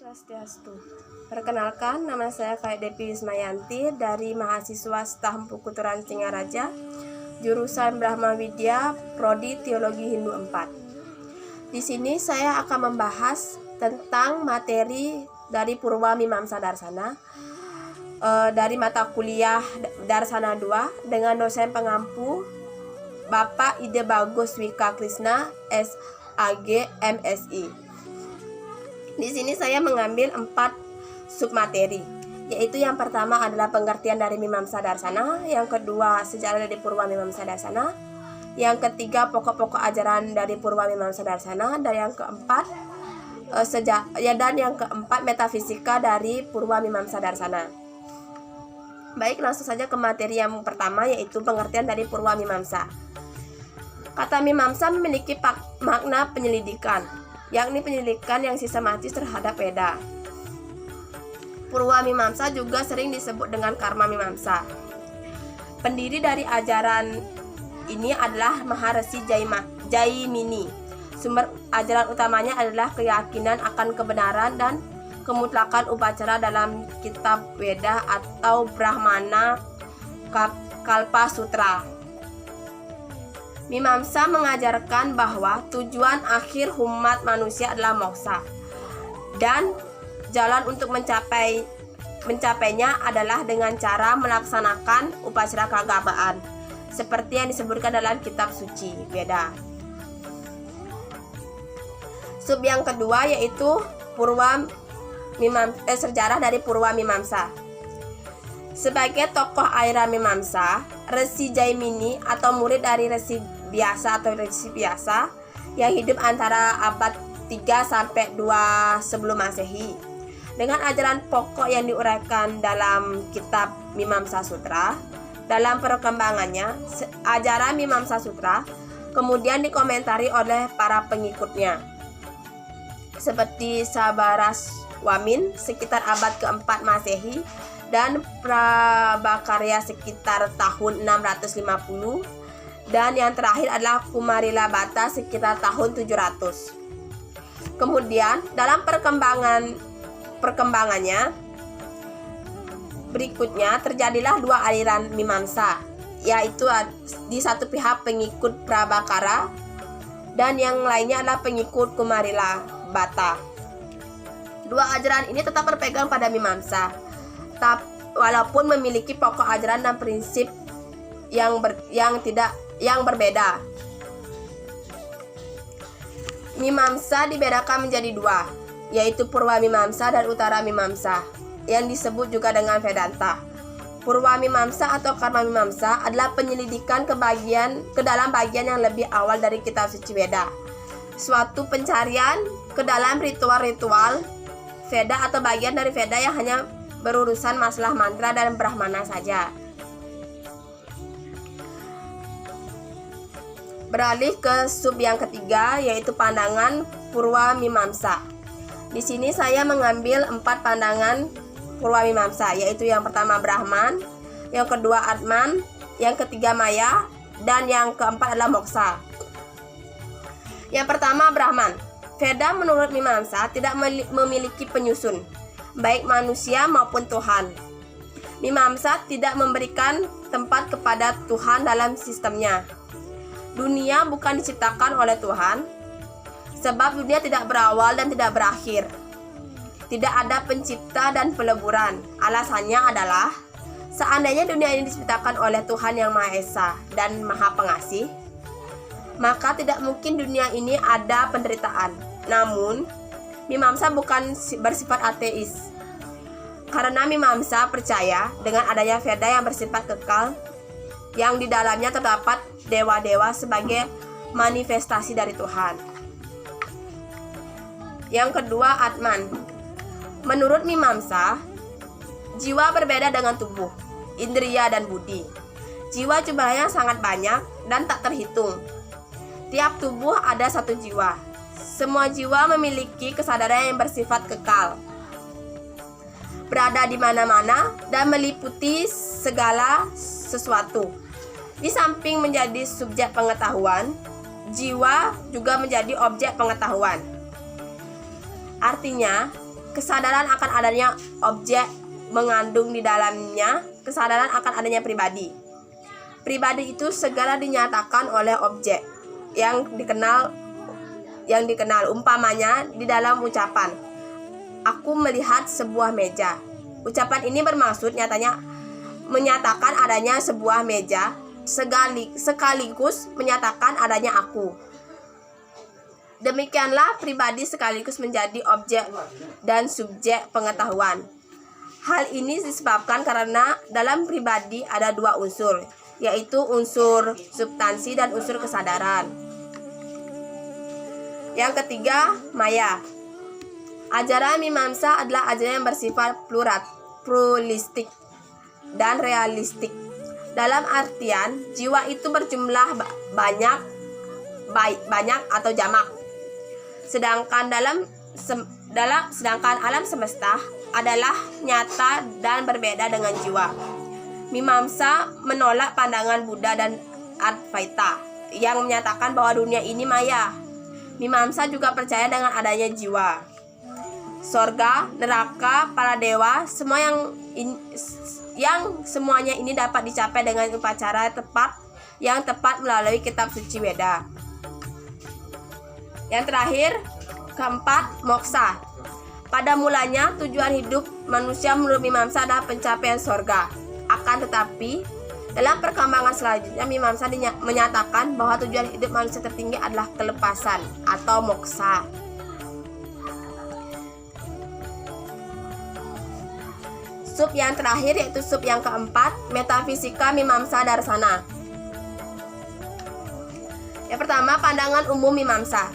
Swastiastu. Perkenalkan, nama saya Kak Depi Wismayanti dari mahasiswa Staf Pukuturan Singaraja, jurusan Brahma Widya, Prodi Teologi Hindu 4. Di sini saya akan membahas tentang materi dari Purwa Mimamsa Darsana dari mata kuliah Darsana 2 dengan dosen pengampu Bapak Ide Bagus Wika Krisna, SAG, MSI. Di sini saya mengambil 4 submateri, yaitu yang pertama adalah pengertian dari Mimamsa Darsana, yang kedua sejarah dari Purwa Mimamsa Darsana, yang ketiga pokok-pokok ajaran dari Purwa Mimamsa Darsana, dan yang keempat metafisika dari Purwa Mimamsa Darsana. Baik, langsung saja ke materi yang pertama, yaitu pengertian dari Purwa Mimamsa. Kata Mimamsa memiliki makna penyelidikan, yakni penyelidikan yang sistematis terhadap Veda. Purwa Mimamsa juga sering disebut dengan Karma Mimamsa. Pendiri dari ajaran ini adalah Maharesi Jaimini. Sumber ajaran utamanya adalah keyakinan akan kebenaran dan kemutlakan upacara dalam kitab Veda atau Brahmana Kalpa Sutra. Mimamsa mengajarkan bahwa tujuan akhir umat manusia adalah moksha, dan jalan untuk mencapainya adalah dengan cara melaksanakan upacara keagamaan seperti yang disebutkan dalam kitab suci Veda. Sub yang kedua yaitu sejarah dari Purwa Mimamsa. Sebagai tokoh Aira Mimamsa, Resi Jaimini atau murid dari Resi biasa yang hidup antara abad 3 sampai 2 sebelum Masehi. Dengan ajaran pokok yang diuraikan dalam kitab Mimamsa Sutra, dalam perkembangannya, ajaran Mimamsa Sutra kemudian dikomentari oleh para pengikutnya, seperti Sabaraswamin sekitar abad keempat Masehi dan Prabhakarya sekitar tahun 650, dan yang terakhir adalah Kumarila Bhatta sekitar tahun 700. Kemudian dalam perkembangannya berikutnya terjadilah 2 aliran Mimamsa, yaitu di satu pihak pengikut Prabhakara dan yang lainnya adalah pengikut Kumarila Bhatta. 2 ajaran ini tetap berpegang pada Mimamsa, walaupun memiliki pokok ajaran dan prinsip yang berbeda. Mimamsa dibedakan menjadi 2, yaitu Purwa Mimamsa dan Uttara Mimamsa, yang disebut juga dengan Vedanta. Purwa Mimamsa atau Karma Mimamsa adalah penyelidikan ke dalam bagian yang lebih awal dari kitab suci Veda, suatu pencarian ke dalam ritual-ritual Veda atau bagian dari Veda yang hanya berurusan masalah mantra dan Brahmana saja. Beralih ke sub yang ketiga, yaitu pandangan Purwa Mimamsa. Di sini saya mengambil 4 pandangan Purwa Mimamsa, yaitu yang pertama Brahman, yang kedua Atman, yang ketiga Maya, dan yang keempat adalah moksha. Yang pertama Brahman. Veda menurut Mimamsa tidak memiliki penyusun, baik manusia maupun Tuhan. Mimamsa tidak memberikan tempat kepada Tuhan dalam sistemnya. Dunia bukan diciptakan oleh Tuhan, sebab dunia tidak berawal dan tidak berakhir. Tidak ada pencipta dan peleburan. Alasannya adalah, seandainya dunia ini diciptakan oleh Tuhan yang Maha Esa dan Maha Pengasih, maka tidak mungkin dunia ini ada penderitaan. Namun, Mimamsa bukan bersifat ateis, karena Mimamsa percaya dengan adanya Veda yang bersifat kekal, yang di dalamnya terdapat dewa-dewa sebagai manifestasi dari Tuhan. Yang kedua Atman. Menurut Mimamsa, jiwa berbeda dengan tubuh, indriya dan budi. Jiwa jumlahnya sangat banyak dan tak terhitung. Tiap tubuh ada 1 jiwa. Semua jiwa memiliki kesadaran yang bersifat kekal, berada di mana-mana dan meliputi segala sesuatu. Di samping menjadi subjek pengetahuan, jiwa juga menjadi objek pengetahuan. Artinya, kesadaran akan adanya objek mengandung di dalamnya kesadaran akan adanya pribadi. Pribadi itu segala dinyatakan oleh objek yang dikenal. Umpamanya di dalam ucapan, aku melihat sebuah meja. Ucapan ini bermaksud nyatanya menyatakan adanya sebuah meja sekaligus menyatakan adanya aku. Demikianlah pribadi sekaligus menjadi objek dan subjek pengetahuan. Hal ini disebabkan karena dalam pribadi ada dua unsur, yaitu unsur substansi dan unsur kesadaran. Yang ketiga, maya. Ajaran Mimamsa adalah ajaran yang bersifat pluralistik dan realistik. Dalam artian, jiwa itu berjumlah banyak atau jamak. Sedangkan alam semesta adalah nyata dan berbeda dengan jiwa. Mimamsa menolak pandangan Buddha dan Advaita yang menyatakan bahwa dunia ini maya. Mimamsa juga percaya dengan adanya jiwa, sorga, neraka, para dewa, semua yang semuanya ini dapat dicapai dengan upacara yang tepat melalui kitab suci Weda. Yang terakhir, keempat, moksa. Pada mulanya tujuan hidup manusia menurut Mimamsa adalah pencapaian sorga. Akan tetapi dalam perkembangan selanjutnya Mimamsa menyatakan bahwa tujuan hidup manusia tertinggi adalah kelepasan atau moksa. Sub yang terakhir yaitu sub yang keempat, metafisika Mimamsa Darsana. Yang pertama, pandangan umum Mimamsa.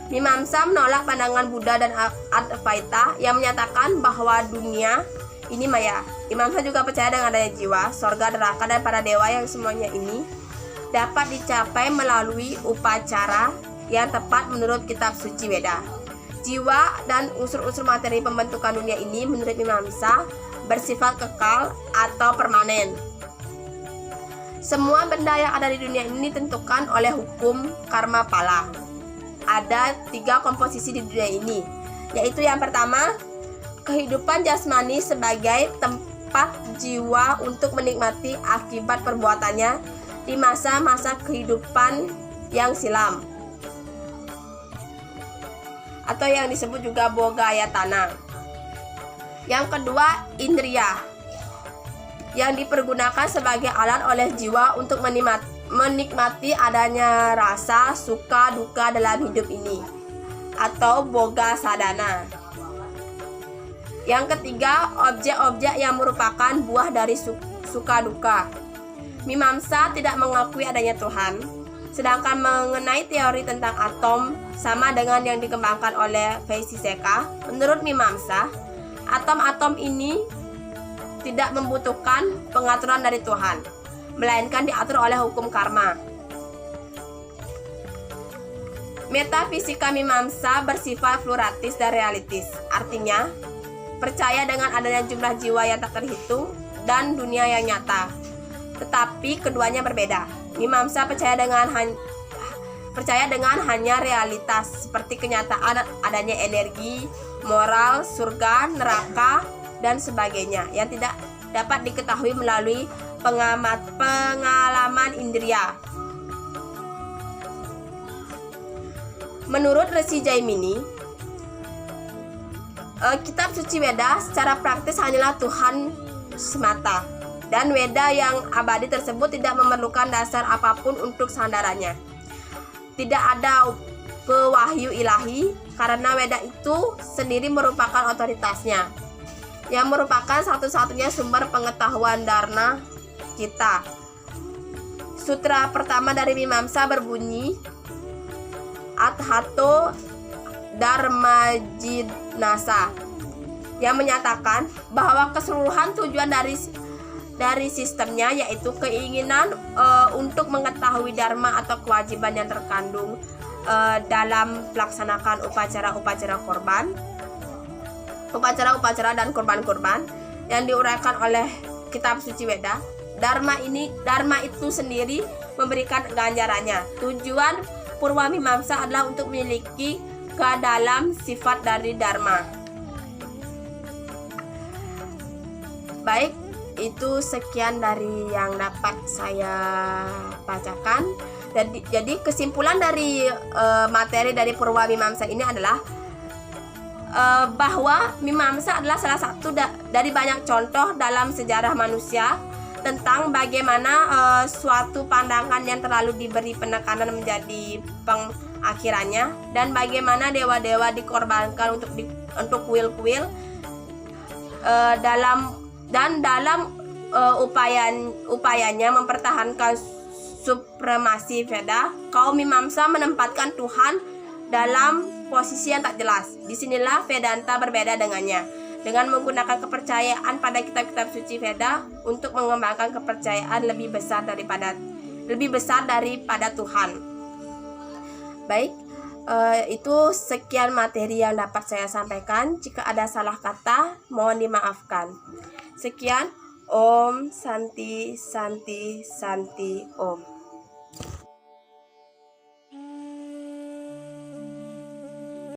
Mimamsa menolak pandangan Buddha dan Advaita yang menyatakan bahwa dunia ini maya. Mimamsa juga percaya dengan adanya jiwa, sorga, neraka, dan para dewa yang semuanya ini dapat dicapai melalui upacara yang tepat menurut kitab suci Weda. Jiwa dan unsur-unsur materi pembentukan dunia ini menurut Mimamsa bersifat kekal atau permanen. Semua benda yang ada di dunia ini ditentukan oleh hukum karma pala. Ada 3 komposisi di dunia ini, yaitu yang pertama, kehidupan jasmani sebagai tempat jiwa untuk menikmati akibat perbuatannya di masa-masa kehidupan yang silam, atau yang disebut juga bogayatana. Yang kedua, indria, yang dipergunakan sebagai alat oleh jiwa untuk menikmati adanya rasa suka duka dalam hidup ini, atau boga sadana. Yang ketiga, objek-objek yang merupakan buah dari suka duka. Mimamsa tidak mengakui adanya Tuhan, sedangkan mengenai teori tentang atom sama dengan yang dikembangkan oleh Veisiseka. Menurut Mimamsa, atom-atom ini tidak membutuhkan pengaturan dari Tuhan, melainkan diatur oleh hukum karma. Metafisika Mimamsa bersifat pluralis dan realistis, artinya percaya dengan adanya jumlah jiwa yang tak terhitung dan dunia yang nyata. Tetapi keduanya berbeda. Mimamsa percaya dengan hanya realitas seperti kenyataan adanya energi, moral, surga, neraka, dan sebagainya yang tidak dapat diketahui melalui pengalaman indria. Menurut Resi Jaimini, kitab suci Weda secara praktis hanyalah Tuhan semata, dan Weda yang abadi tersebut tidak memerlukan dasar apapun untuk sandarannya. Tidak ada pewahyu ilahi karena Weda itu sendiri merupakan otoritasnya, yang merupakan satu-satunya sumber pengetahuan dharma kita. Sutra pertama dari Mimamsa berbunyi Adhato Dharmajidnasa, yang menyatakan bahwa keseluruhan tujuan dari sistemnya yaitu keinginan untuk mengetahui dharma atau kewajiban yang terkandung dalam melaksanakan upacara-upacara dan korban-korban yang diuraikan oleh kitab suci Weda. Dharma itu sendiri memberikan ganjarannya. Tujuan Purwa Mimamsa adalah untuk memiliki ke dalam sifat dari dharma. Baik, itu sekian dari yang dapat saya bacakan. Jadi kesimpulan dari materi dari Purwa Mimamsa ini adalah bahwa Mimamsa adalah salah satu dari banyak contoh dalam sejarah manusia tentang bagaimana suatu pandangan yang terlalu diberi penekanan menjadi pengakhirannya, dan bagaimana dewa-dewa dikorbankan untuk kuil-kuil dalam upayanya mempertahankan supremasi Veda. Kaum Mimamsa menempatkan Tuhan dalam posisi yang tak jelas. Disinilah Vedanta berbeda dengannya, dengan menggunakan kepercayaan pada kitab-kitab suci Veda untuk mengembangkan kepercayaan lebih besar daripada Tuhan. Baik, itu sekian materi yang dapat saya sampaikan. Jika ada salah kata, mohon dimaafkan. Sekian. Om Santi Santi Santi Om.